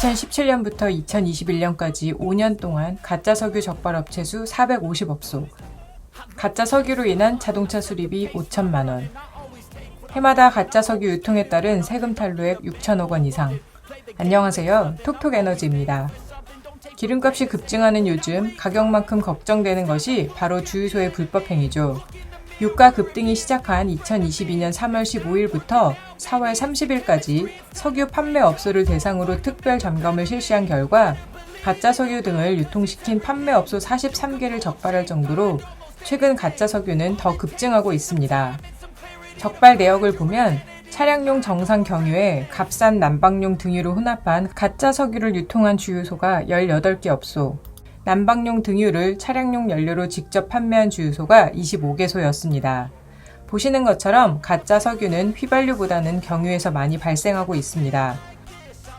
2017년부터 2021년까지 5년 동안 가짜 석유 적발 업체 수 450업소, 가짜 석유로 인한 자동차 수리비 5천만 원, 해마다 가짜 석유 유통에 따른 세금 탈루액 6천억 원 이상. 안녕하세요. 톡톡에너지입니다. 기름값이 급증하는 요즘 가격만큼 걱정되는 것이 바로 주유소의 불법 행위죠. 유가 급등이 시작한 2022년 3월 15일부터 4월 30일까지 석유 판매업소를 대상으로 특별 점검을 실시한 결과 가짜 석유 등을 유통시킨 판매업소 43개를 적발할 정도로 최근 가짜 석유는 더 급증하고 있습니다. 적발 내역을 보면 차량용 정상 경유에 값싼 난방용 등유를 혼합한 가짜 석유를 유통한 주유소가 18개 업소, 난방용 등유를 차량용 연료로 직접 판매한 주유소가 25개소였습니다. 보시는 것처럼 가짜 석유는 휘발유보다는 경유에서 많이 발생하고 있습니다.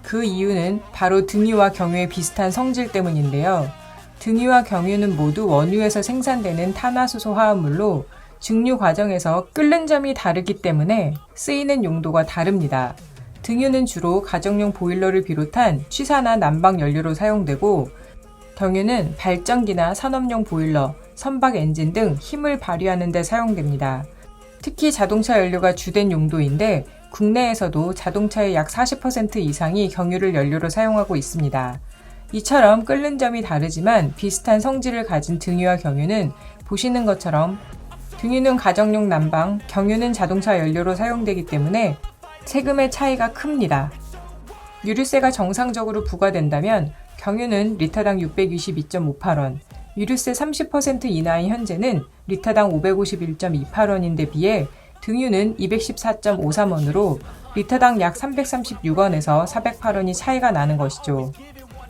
그 이유는 바로 등유와 경유의 비슷한 성질 때문인데요. 등유와 경유는 모두 원유에서 생산되는 탄화수소 화합물로 증류 과정에서 끓는 점이 다르기 때문에 쓰이는 용도가 다릅니다. 등유는 주로 가정용 보일러를 비롯한 취사나 난방 연료로 사용되고, 경유는 발전기나 산업용 보일러, 선박 엔진 등 힘을 발휘하는 데 사용됩니다. 특히 자동차 연료가 주된 용도인데 국내에서도 자동차의 약 40% 이상이 경유를 연료로 사용하고 있습니다. 이처럼 끓는 점이 다르지만 비슷한 성질을 가진 등유와 경유는 보시는 것처럼 등유는 가정용 난방, 경유는 자동차 연료로 사용되기 때문에 세금의 차이가 큽니다. 유류세가 정상적으로 부과된다면 경유는 리터당 622.58원, 유류세 30% 이하인 현재는 리터당 551.28원인데 비해 등유는 214.53원으로 리터당 약 336원에서 408원이 차이가 나는 것이죠.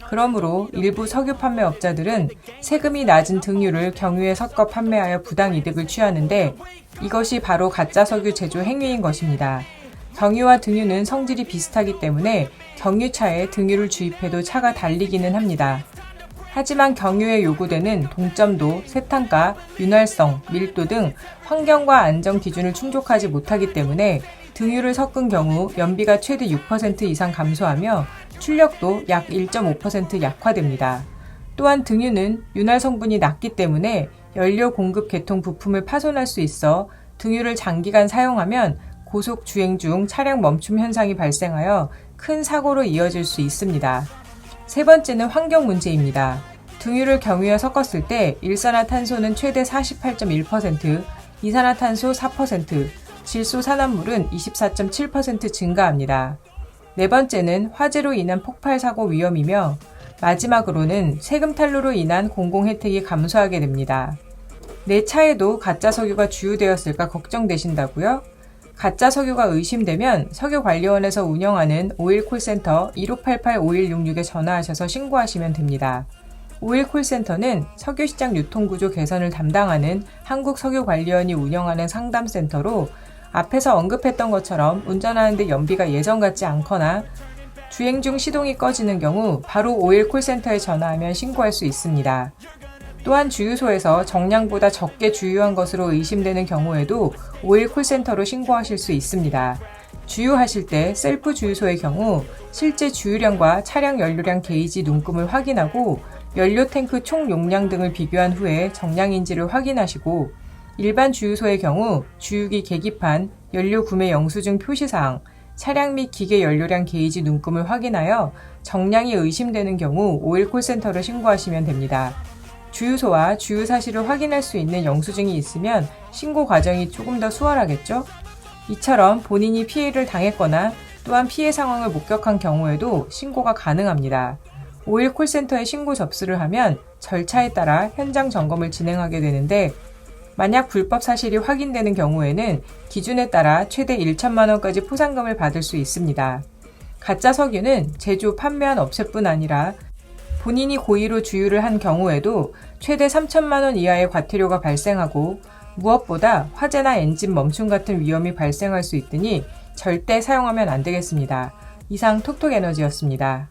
그러므로 일부 석유 판매업자들은 세금이 낮은 등유를 경유에 섞어 판매하여 부당이득을 취하는데 이것이 바로 가짜 석유 제조 행위인 것입니다. 경유와 등유는 성질이 비슷하기 때문에 경유차에 등유를 주입해도 차가 달리기는 합니다. 하지만 경유에 요구되는 동점도, 세탄가, 윤활성, 밀도 등 환경과 안전 기준을 충족하지 못하기 때문에 등유를 섞은 경우 연비가 최대 6% 이상 감소하며 출력도 약 1.5% 약화됩니다. 또한 등유는 윤활 성분이 낮기 때문에 연료 공급 계통 부품을 파손할 수 있어 등유를 장기간 사용하면 고속 주행 중 차량 멈춤 현상이 발생하여 큰 사고로 이어질 수 있습니다. 세 번째는 환경 문제입니다. 등유를 경유에 섞었을 때 일산화탄소는 최대 48.1%, 이산화탄소 4%, 질소 산화물은 24.7% 증가합니다. 네 번째는 화재로 인한 폭발 사고 위험이며 마지막으로는 세금 탈루로 인한 공공 혜택이 감소하게 됩니다. 내 차에도 가짜 석유가 주유되었을까 걱정되신다고요? 가짜 석유가 의심되면 석유관리원에서 운영하는 오일 콜센터 1588-5166에 전화하셔서 신고하시면 됩니다. 오일 콜센터는 석유시장 유통구조 개선을 담당하는 한국석유관리원이 운영하는 상담센터로 앞에서 언급했던 것처럼 운전하는데 연비가 예전 같지 않거나 주행 중 시동이 꺼지는 경우 바로 오일 콜센터에 전화하면 신고할 수 있습니다. 또한 주유소에서 정량보다 적게 주유한 것으로 의심되는 경우에도 오일 콜센터로 신고하실 수 있습니다. 주유하실 때 셀프 주유소의 경우 실제 주유량과 차량 연료량 게이지 눈금을 확인하고 연료 탱크 총 용량 등을 비교한 후에 정량인지를 확인하시고, 일반 주유소의 경우 주유기 계기판, 연료 구매 영수증 표시사항, 차량 및 기계 연료량 게이지 눈금을 확인하여 정량이 의심되는 경우 오일 콜센터로 신고하시면 됩니다. 주유소와 주유 사실을 확인할 수 있는 영수증이 있으면 신고 과정이 조금 더 수월하겠죠? 이처럼 본인이 피해를 당했거나 또한 피해 상황을 목격한 경우에도 신고가 가능합니다. 오일 콜센터에 신고 접수를 하면 절차에 따라 현장 점검을 진행하게 되는데, 만약 불법 사실이 확인되는 경우에는 기준에 따라 최대 1천만 원까지 포상금을 받을 수 있습니다. 가짜 석유는 제조, 판매한 업체뿐 아니라 본인이 고의로 주유를 한 경우에도 최대 3천만 원 이하의 과태료가 발생하고, 무엇보다 화재나 엔진 멈춤 같은 위험이 발생할 수 있으니 절대 사용하면 안 되겠습니다. 이상 톡톡에너지였습니다.